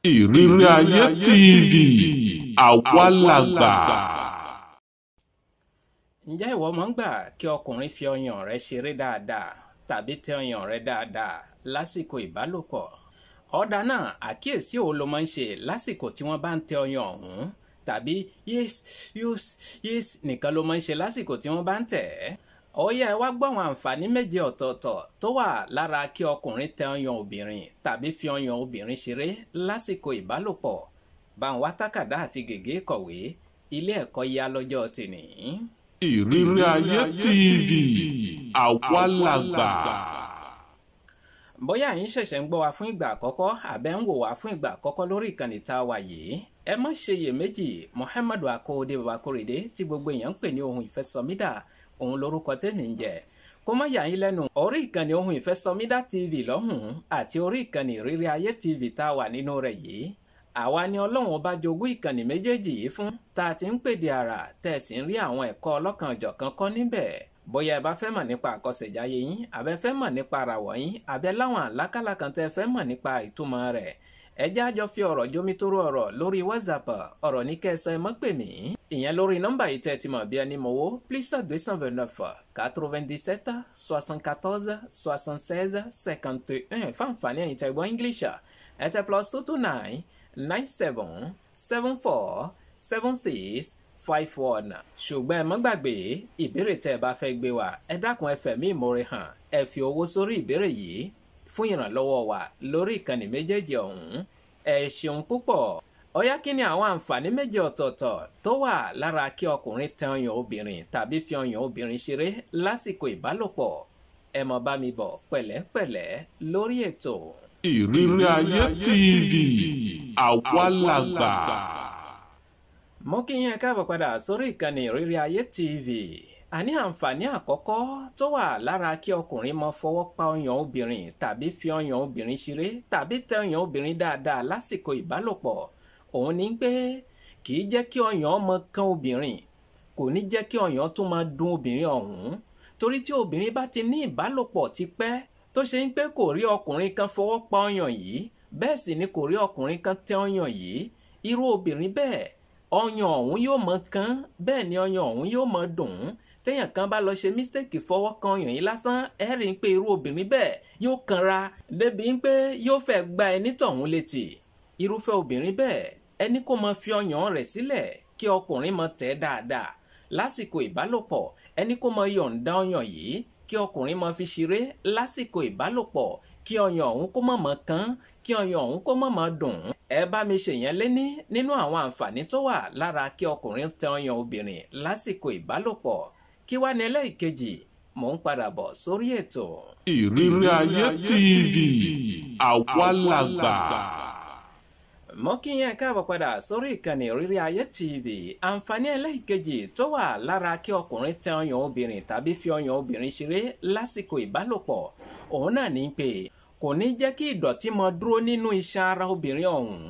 Ìrírí Ayé TV àwa làgbà. Ǹjẹ́ ìwọ mọ̀ ń gbà kí ọkùnrin fi ọyàn rẹ̀ ṣeré dáadáa tàbí tẹ ọyàn rẹ̀ dáadáa lásìkò ìbálòpọ̀? Ọ̀dà náà àkíyèsí wo ló máa ń ṣe lásìkò tí wọ́n bá ń tẹ ọyàn ọ̀hún tàbí yes nìkan ló máa ń ṣe lásìkò tí wọ́n bá ń tẹ̀ ẹ́? Ó yá ẹ wá gbọ́ àwọn àǹfààní méje ọ̀tọ̀ọ̀tọ̀ tó wà lára kí ọkùnrin tẹ ọyàn obìnrin tàbí fi ọyàn obìnrin ṣeré lásìkò ìbálòpọ̀. Bá ń wá tákàdá àti gègé kọ̀wé, ilé ẹ̀kọ́ yá lọ́jọ́ tèní. Ìrírí Ayé TV àwa làgbà. Bóyá yín ṣẹ̀ṣẹ̀ ń gbọ́ wa fún ìgbà àkọ́kọ́ àbẹ́ ń wò wá fún ìgbà àkọ́kọ́ lórí ìkànnì tá a wà yìí, ẹ má ṣe iyèméjì. Muhammadu Akóredé Babakorede tí gbogbo èèyàn ń pè ní Ohun Ìfẹ́sọmídà, òun lorúkọ tèmi ń jẹ́. Kó má yà yín lẹ́nu, orí ìkànnì Ohun Ìfẹ́sọmídà TV lọ́hùn-ún àti orí ìkànnì Ìrírí Ayé TV tá a wà nínú rẹ̀ yìí, àwa ni Ọlọ́run ọba jogún ìkànnì méjèèjì yìí fún, tá a ti ń pèdè àrà tẹ́ sì ń rí àwọn ẹ̀kọ́ ọlọ́kan-ò-jọ̀kan kọ́ níbẹ̀. Bóyá ẹ bá fẹ́ mọ̀ nípa àkọsẹ̀jáyé yín, àbẹ́ fẹ́ mọ̀ nípa àràwọ̀ yín, àbẹ́ láwọn àlákàlà kan tẹ́ fẹ́ mọ̀ nípa ìtumọ̀ rẹ̀, ẹ jẹ́ a jọ fi ọ̀rọ̀ jómitóró ọ̀rọ̀ lórí WhatsApp. Ọ̀rọ̀ ní kẹ́sọ ẹ mọ́ pè mí, ìyẹn lórí nọ́mbà yìí tẹ́ ti mọ̀ bí ẹni mọ̀wó +229 97 74 76 51. fáǹfààní ẹ̀yin tẹ́ gbọ́ English ẹ tẹ +229 97 74 76 51. ṣùgbọ́n ẹ má gbàgbé ìbéèrè tẹ́ ẹ bá fẹ́ gbé wá, ẹ dákun ẹ fẹ̀mí ìmoore hàn, ẹ fi owó sórí ìbéèrè yìí fún ìrànlọ́wọ́ wa lórí ìkànnì méjèèjì ọ̀hún. Ẹ ṣeun púpọ̀. Ó yá, kí ni àwọn àǹfààní méje ọ̀tọ̀ọ̀tọ̀ tó wà lára kí ọkùnrin tẹ ọyàn obìnrin tàbí fi ọyàn obìnrin ṣeré lásìkò ìbálòpọ̀? Ẹ mọ̀ bá mi bọ̀ pẹ̀lẹ́pẹ̀lẹ́ lórí ètò Ìrírí Ayé TV àwa làgbà. Mo kí yín káàbọ̀ padà sórí ìkànnì Ìrírí Ayé TV. Àní àǹfààní àkọ́kọ́ tó wà lára kí ọkùnrin máa fọwọ́ pa ọyàn obìnrin tàbí fi ọyàn obìnrin ṣeré tàbí tẹ ọyàn obìnrin dáadáa lásìkò ìbálòpọ̀, òun ni pé kì í jẹ́ kí ọyàn máa kan obìnrin, kò ní jẹ́ kí ọyàn tún máa dun obìnrin ọ̀hún. Torí tí obìnrin bá ti ní ìbálòpọ̀ tipẹ́ tó ṣe ń pé kò rí ọkùnrin kan fọwọ́ pa ọyàn yìí, bẹ́ẹ̀ sì ni kò rí ọkùnrin kan tẹ ọyàn yìí, irú obìnrin bẹ́ẹ̀ ọyàn ọ̀hún yóò mọ kán, bẹ́ẹ̀ ni ọyàn ọ̀hún yóò mọ dùn. Téèyàn kan bá lọ ṣe mistake fọwọ́ kan ọyàn yìí lásán, ẹ rí i pé irú obìnrin bẹ́ẹ̀ yóò kanra débi pé yóò fẹ́ gba ẹni tọ̀hún létí. Irúfẹ́ obìnrin bẹ́ẹ̀, ẹni kó máa fi ọyàn rẹ̀ sílẹ̀ kí ọkùnrin máa tẹ̀ dáadáa lásìkò ìbálòpọ̀, ẹni kó máa yọ̀ǹda ọyàn yìí kí ọkùnrin máa fi ṣeré lásìkò ìbálòpọ̀, kí ọyàn ọ̀hún kó má máa kán, kí ọyàn ọ̀hún kó má máa dùn. Ẹ bá mi ṣèyẹn léní nínú àwọn àǹfààní tó wà lára kí ọkùnrin tẹ ọyàn obìnrin lásìkò ìbálòpọ̀. Kí wá ní ẹlẹ́ẹ̀kejì? Mò ń padà bọ̀ sórí ètò Ìrírí Ayé TV àwa làgbà. Mo kí yín káàbọ̀ padà sórí ìkànnì Ìrírí Ayé TV. Àǹfààní ẹlẹ́ẹ̀kejì tó wà lára kí ọkùnrin tẹ ọyàn obìnrin tàbí fi ọyàn obìnrin ṣeré lásìkò ìbálòpọ̀, òun náà ní pé kò ní jẹ́ kí ìdọ̀tí máa dúró nínú iṣan ara obìnrin ọ̀hún.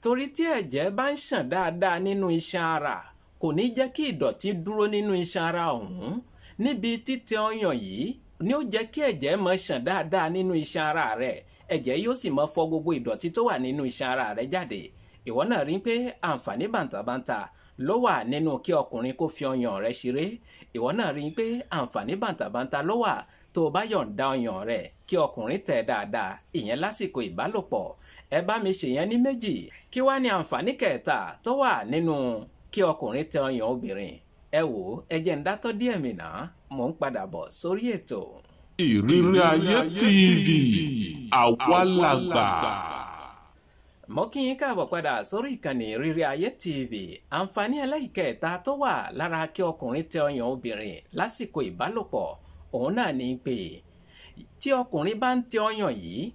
Torí tí ẹ̀jẹ̀ bá ń ṣàn dáadáa nínú iṣan ara, kò ní jẹ́ kí ìdọ̀tí dúró nínú iṣan ara ọ̀hún. Níbi títẹ ọyàn yìí ni ó jẹ́ kí ẹ̀jẹ̀ máa ṣàn dáadáa nínú iṣan ara rẹ̀, ẹ̀jẹ̀ yóò sì máa fọ gbogbo ìdọ̀tí tó wà nínú iṣan ara rẹ̀ jáde. Ìwọ náà rí pé àǹfààní bàǹtàbàǹtà ló wà nínú kí ọkùnrin kó fi ọyàn rẹ̀ ṣeré. Ìwọ náà rí pé àǹfààní bàǹtàbàǹtà ló wà tó o bá yọ̀ǹda ọyàn rẹ̀ kí ọkùnrin tẹ̀ dáadáa, ìyẹn lásìkò ìbálòpọ̀. Ẹ bá mi ṣèyẹn ní méjì. Kí wá ní àǹfààní kẹta tó wà nínú kí ọkùnrin tẹ ọyàn obìnrin? Ẹ wò, ẹ jẹ́ ń dátọ́ díẹ̀ mi náà, mò ń padà bọ̀ sórí ètò Ìrírí Ayé TV àwa làgbà. Mo kí yín káàbọ̀ padà sórí ìkànnì Ìrírí Ayé TV. Àǹfààní ẹlẹ́ẹ̀kẹta tó wà lára kí ọkùnrin tẹ ọyàn obìnrin lásìkò ìbálòpọ̀, òun náà ní pé tí ọkùnrin bá ń tẹ ọyàn yìí,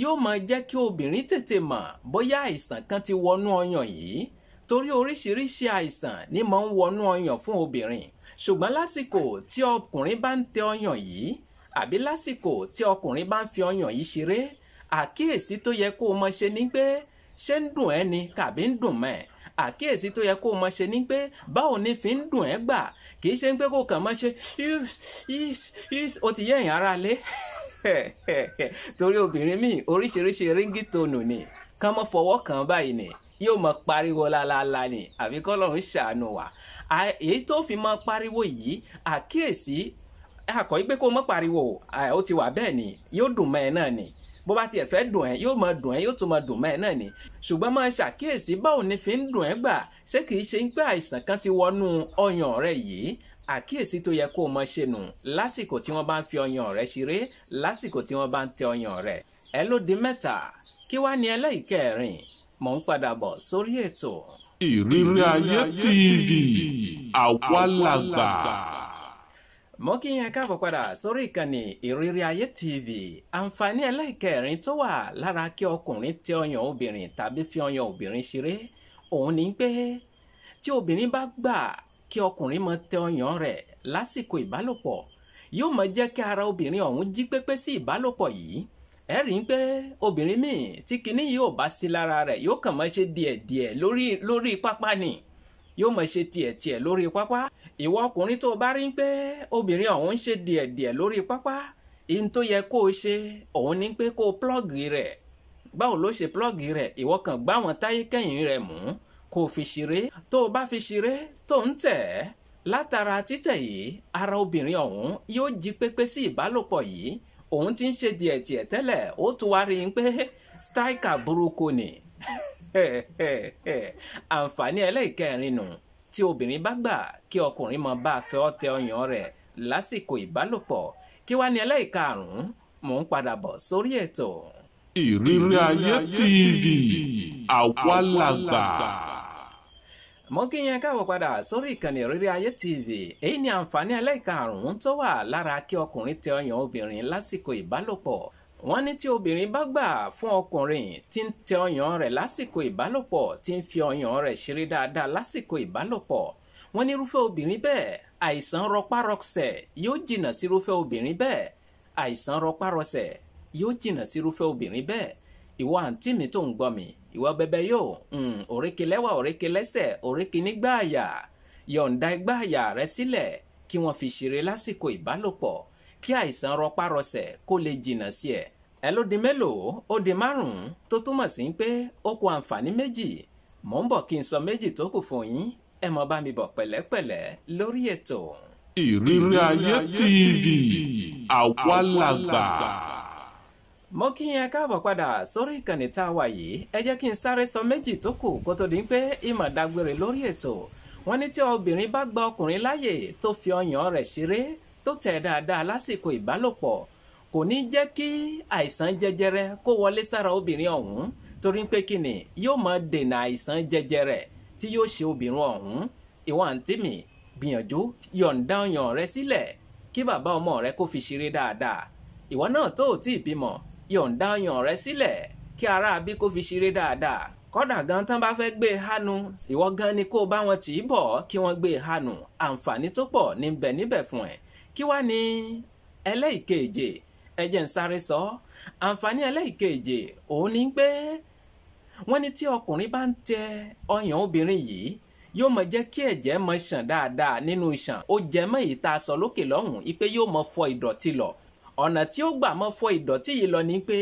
yóò máa jẹ́ kí obìnrin tètè mọ̀ bóyá àìsàn kan ti wọnú ọyàn yìí. Torí oríṣiríṣi àìsàn ní máa ń wọnú ọyàn fún obìnrin. Ṣùgbọ́n lásìkò tí ọkùnrin bá ń tẹ ọyàn yìí, àbí lásìkò tí ọkùnrin bá ń fi ọyàn yìí ṣeré, àkíyèsí tó yẹ kó o máa ṣe ní pé ṣé ń dùn ẹ́ ni tàbí ń dùn mọ́ ẹ? Àkíyèsí tó yẹ kó o máa ṣe ní pé báwo ni fi ń dùn ẹ́ gbà, kì í ṣe pé kó kàn máa ṣe ó ti yẹ ẹ̀yin ará lé. Torí obìnrin míì oríṣiríṣi ríngítònù ni kán mọ́ fọwọ́ kàn báyìí ni yóò mọ pariwo lálálá ni àbí kọ́lọ́run ṣàánú wa èyí tó fi mọ pariwo yìí àkíyèsí àkọ́ yí pé kó mọ́ pariwo ó ti wà bẹ́ẹ̀ ni yóò dùn mọ́ ẹ náà ni bó bá tiẹ̀ fẹ́ dùn ẹ́ yóò mọ dùn ẹ́ yóò tún mọ dùn mọ́ ẹ náà ni ṣùgbọ́n máa ṣàkíyèsí báwo ni fi ń dùn ẹ́ gbà ṣé kìí ṣe pé àìsàn kan ti wọnú ọyàn rẹ yìí àkíyèsí tó yẹ kó o mọ ṣe nù lásìkò tí wọ́n bá ń fi ọyàn rẹ ṣeré lásìkò tí wọ́n bá ń tẹ ọyàn rẹ ẹ ló di mẹ́ta kí wá ní ẹlẹ́ìkẹrin mò ń padà bọ̀ sórí ètò. Ìrírí Ayé TV àwa làgbà. mo kí yẹn káàbọ̀ padà sórí ìkànnì Ìrírí Ayé TV. àǹfààní ẹlẹ́ìkẹrin tó wà lára kí ọkùnrin tẹ ọyàn obìnrin tàbí fi ọyàn obìnrin ṣeré òun ni pé tí obìnrin bá gbà kí ọkùnrin máa tẹ ọyàn rẹ̀ lásìkò ìbálòpọ̀ yóò máa jẹ́ kí ara obìnrin ọ̀hún jí pépé sí ìbálòpọ̀ yìí ẹ rí i pé obìnrin míì tí kinní yìí ò bá sí lára rẹ̀ yóò kàn máa ṣe díẹ̀díẹ̀ lórí pápá ni yóò máa ṣe tiẹ̀tiẹ̀ lórí pápá ìwọ ọkùnrin tó bá rí i pé obìnrin ọ̀hún ń ṣe díẹ̀díẹ̀ lórí pápá ihun tó yẹ kó o ṣe òun ni pé kó o plọ́ọ̀gì rẹ̀ báwo ló ṣe plọ́ọ̀gì rẹ̀ ìwọ kàn gbá wọn táyé kẹ́yìn rẹ̀ mú kó o fi ṣeré tó o bá fi ṣeré tó ń tẹ̀ ẹ́ látara títẹ̀ yìí ara obìnrin ọ̀hún yóò jí pépé sí ìbálòpọ̀ yìí òun ti ń ṣe díẹ̀díẹ̀ tẹ́lẹ̀ ó tún wá rí i pé striker burúkú ni àǹfààní ẹlẹ́ìkẹrin nù tí obìnrin bá gbà kí ọkùnrin máa bá a fẹ́ ọtẹ ọyàn rẹ̀ lásìkò ìbálòpọ̀ kí wá ní ẹlẹ́ìkarùn-ún mò ń padà bọ̀ sórí ètò. Ìrírí Ayé TV àwa làgbà. mo kí yẹn káwọ́ padà sórí ìkànnì Ìrírí Ayé TV. èyí ni àǹfààní ẹlẹ́ìkarùn-ún tó wà lára kí ọkùnrin tẹ ọyàn obìnrin lásìkò ìbálòpọ̀. wọ́n ní tí obìnrin bá gbà fún ọkùnrin tí ń tẹ ọyàn rẹ̀ lásìkò ìbálòpọ̀ tí ń fi ọyàn rẹ̀ ṣeré dáadáa lásìkò ìbálòpọ̀ wọ́n ní irúfẹ́ obìnrin bẹ́ẹ̀ àìsàn rọpárọsẹ̀ yóò jìnnà sí irúfẹ́ obìnrin bẹ́ẹ̀ àìsàn rọpárọsẹ̀ yóò jìnnà sí irúfẹ́ obìnrin bẹ́ẹ̀ ìwọ àǹtí mi tó ń gbọ́ mi ìwọ bẹbẹ yóò òrékè lẹ́wà òrékè lẹ́sẹ̀ òrékè nígbà àyà yọ̀ǹda igbá àyà rẹ sílẹ̀ kí wọ́n fi ṣeré lásìkò ìbálòpọ̀ kí àìsàn rọpárọsẹ̀ kó lè jìnnà sí ẹ. ẹ ló di mélòó ó di márùn-ún tó túmọ̀ sí pé ó kù àǹfààní méjì mò ń bọ̀ kí n sọ méjì tó kù fún yín ẹ mọ bá mi bọ̀ pẹ̀lẹ́pẹ̀lẹ́ lórí ètò. Ìrírí Ayé TV àwa làgbà. mo kí yẹn káàbọ̀ padà sórí ìkànnì tá a wà yìí ẹ jẹ́ kí n sáré sọ méjì tó kù kó tó di pé ìmọ̀ dágbére lórí ètò. wọ́n ní tí obìnrin bá gba ọkùnrin láàyè tó fi ọyàn rẹ̀ ṣeré tó tẹ̀ dáadáa lásìkò ìbálòpọ̀ kò ní jẹ́ kí àìsàn jẹjẹrẹ kó wọlé sára obìnrin ọ̀hún torí pé kíni yóò máa dènà àìsàn jẹjẹrẹ tí yóò ṣe obìnrin ọ̀hún. ìwọ àǹtí mi gbìyànjú yọ̀ǹda ọyàn rẹ sílẹ̀ kí bàbá ọmọ rẹ kó fi ṣeré dáadáa. ìwọ náà tó ò tí ì bímọ yọ̀ǹda ọyàn rẹ sílẹ̀ kí ara bí kó fi ṣeré dáadáa. kọ́dà gan tán bá fẹ́ gbé e hánu ìwọ gan ni kó bá wọn tì í bọ̀ kí wọ́n gbé e hánu àǹfààní tó pọ̀ níbẹ̀ fún ẹ. kí wá ní ẹlẹ́ìkeje ẹ jẹ́ n sáré sọ àǹfààní ẹlẹ́ìkeje òun ni pé wọ́n ní tí ọkùnrin bá ń tẹ ọyàn obìnrin yìí yóò máa jẹ́ kí ẹ̀jẹ̀ máa ṣàn dáadáa nínú iṣan ó jẹ mọ́ èyí tá a sọ lókè lọ́hùn pé yóò máa fọ ìdọ̀tí lọ ọ̀nà tí ó gbà máa fọ ìdọ̀tí yìí lọ ni pé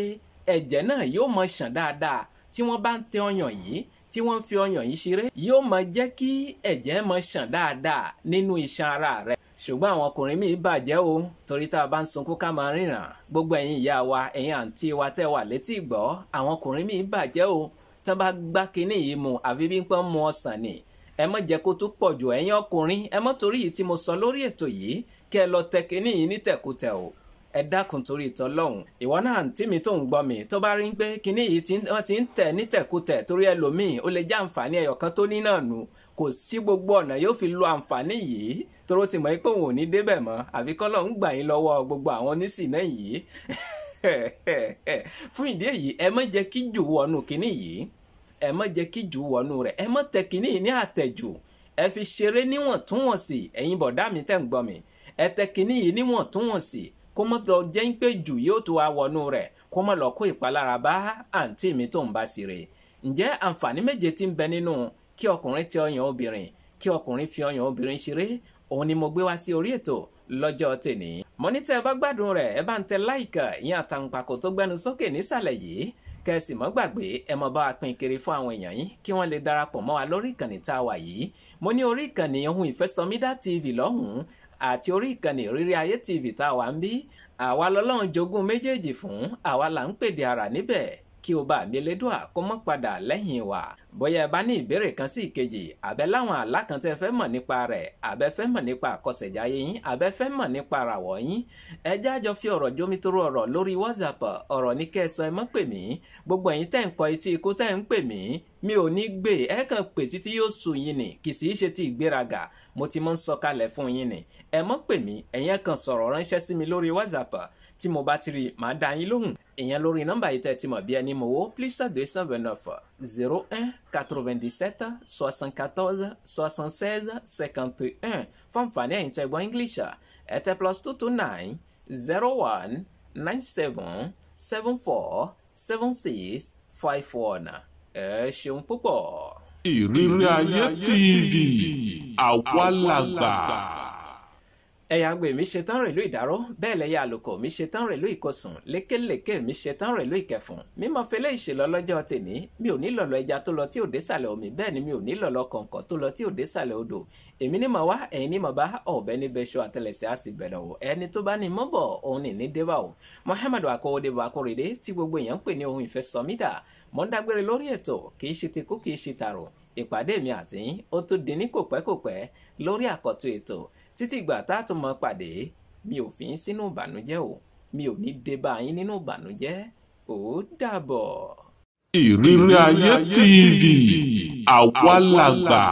ẹ̀jẹ̀ náà yóò máa ṣàn dáadáa tí wọ́n bá ń tẹ ọyàn yìí tí wọ́n ń fi ọyàn yìí ṣeré yóò máa jẹ́ kí ẹ̀jẹ̀ máa ṣàn dáadáa nínú iṣan ara rẹ̀ ṣùgbọ́n àwọn ọkùnrin míì bàjẹ́ o torí tá a bá ń sunkún ká máa ríran gbogbo ẹ̀yin ìyá wa ẹ̀yin àǹtí wa tẹ́ wà létí ìgbọ́ àwọn ọkùnrin míì bàjẹ́ o tán bá gbá kinní yìí mu àfi bí pọ́n mu ọsàn ni ẹ má jẹ́ kó tún pọ̀ jù ẹ̀yin ọkùnrin ẹ má torí yìí tí mo sọ lórí ètò yìí kẹ́ ẹ lọ tẹ kinní yìí ní tẹ̀kútẹ̀ o ẹ dákun torí ìtọ́lọ́hún ìwọ náà àǹtí mi tó ń gbọ́ mi tó bá rí pé kinní yìí wọ́n ti ń tẹ̀ ní tẹ̀kútẹ̀ torí ẹlòmíì ó lè jẹ́ àǹfààní ẹyọ̀kan tó ní náà nù kò sí gbogbo ọ̀nà yóò fi lo àǹfààní yìí toró ti mọ̀ pé òun ò ní débẹ̀ mọ́ àfi kọ́lọ́ ń gbà yín lọ́wọ́ gbogbo àwọn oníṣìná yìí fún ìdí èyí ẹ má jẹ́ kí jù wọnú kinní yìí ẹ má jẹ́ kí jù wọnú rẹ̀ ẹ má tẹ kinní yìí ní àtẹ̀jù ẹ fi ṣeré níwọ̀ntúnwọ̀nsì ẹ̀yin bọ̀dá mi tẹ́ ń gbọ́ mi ẹ tẹ kinní yìí níwọ̀ntúnwọ̀nsì kó mọ́ lọ jẹ́ pé jù yóò tó wá wọnú rẹ̀ kó mọ́ lọ kó ìpalára bá àǹtí mi tó ń bá sí rè ǹjẹ́ àǹfààní méje tí ń bẹ nínú kí ọkùnrin tẹ ọyàn obìnrin kí ọkùnrin fi ọyàn obìnrin ṣeré òun ni mo gbé wá sí orí ètò lọ́jọ́ tèní. mo ní tẹ́ ẹ bá gbádùn rẹ̀ ẹ bá ń tẹ láìkà ìyẹn àtàǹpàkò tó gbẹnu sókè nísàlẹ̀ yìí kẹ́sì mọ́ gbàgbé ẹ mọ́ bá wa pín kiri fún àwọn èèyàn yín kí wọ́n lè darapọ̀ mọ́ wa lórí ìkànnì tá a wà yìí. Mo ní orí ìkànnì Ohun Ìfẹ́sọmídà TV lọ́hùn-ún àti orí ìkànnì Ìrírí Ayé TV tá a wà ń bí. Àwa lọ́lọ́run jogún méjèèjì fún, àwa là ń pèdè ara níbẹ̀ kí o bá mi Elédùà kó mọ́ padà lẹ́yìn wa. Bóyá ẹ bá ní ìbéèrè kan sí ìkejì, àbẹ́ láwọn àlá kan tẹ́ fẹ́ mọ̀ nípa rẹ̀, àbẹ́ fẹ́ mọ̀ nípa àkọsẹ̀jáyé yín, àbẹ́ fẹ́ mọ̀ nípa àràwọ̀ yín, ẹ jẹ́ á jọ fi ọ̀rọ̀ jómitóró ọ̀rọ̀ lórí WhatsApp. Ọ̀rọ̀ ní kẹ́sàn ẹ mọ́ pè mí. Gbogbo ẹ̀yin tẹ́ ń kọ etí ikú tẹ́ ń pè mí, mi ò ní gbé, ẹ kàn pè títí yóò sú yín ni, kì í ṣe ti ìgbéraga, mo ti mọ́ ń sọ kalẹ̀ fún yín ni. Ẹ mọ́ pè mí, ẹ̀yin kàn sọ̀rọ̀ ránṣẹ́ sí mi lórí WhatsApp. Tí mo bá ti rí màá dá yín lóhùn. Ìyẹn lórí nọ́mbà yìí tẹ́ ti mọ̀ bí ẹni mowó +229 01 97 74 76 51 fún àǹfààní ẹ̀yin tẹ́ gbọ́ English ẹ tẹ +229 01 97 74 76 51. Ẹ ṣeun púpọ̀. Ìrírí Ayé TV àwa làgbà. Ẹ̀yà àgbè mi ṣetán rèlú ìdáró, bẹ́ẹ̀ lẹ́yà àlùkò mi ṣetán rèlú ìkọsùn, lékèlékè mi ṣetán rèlú ìkẹfùn. Mímọ fẹlẹ́ ìṣèlọ lọ́jọ́ tèmi, mi ò ní lọ̀lọ̀ ẹja tó lọ tí ò dé sàlẹ̀ omi, bẹ́ẹ̀ ni mi ò ní lọ̀lọ̀ kọ̀ǹkọ̀ tó lọ tí ò dé sàlẹ̀ odò. Èmi ní mọ̀ wá, ẹ̀yin ní mọ̀ bá, ọ̀bẹ ní bẹ́ṣọ àtẹlẹsẹ̀ á sì bẹ̀rẹ̀ wò. Ẹni tó bá ní mọ́ bọ̀, òun ní débà o. Muhammadu Akówódé Bakorede tí gbogbo èèyàn ń pè ní Ohun Ìfẹ́sọmídà. Mo ń dágbére lórí ètò, kì í ṣe ti kú kì í ṣe tààrò. Ìpàdé mi àti yín, ó tó di ní kòpẹ́kòpẹ́ lórí àkọ́tún ètò. Títí ìgbà tá a tún mọ pàdé, mi ò fi ń sínú ìbànújẹ́ o, mi ò ní dé bá yín nínú ìbànújẹ́. Ó dàbọ̀. Ìrírí Ayé TV àwa làgbà.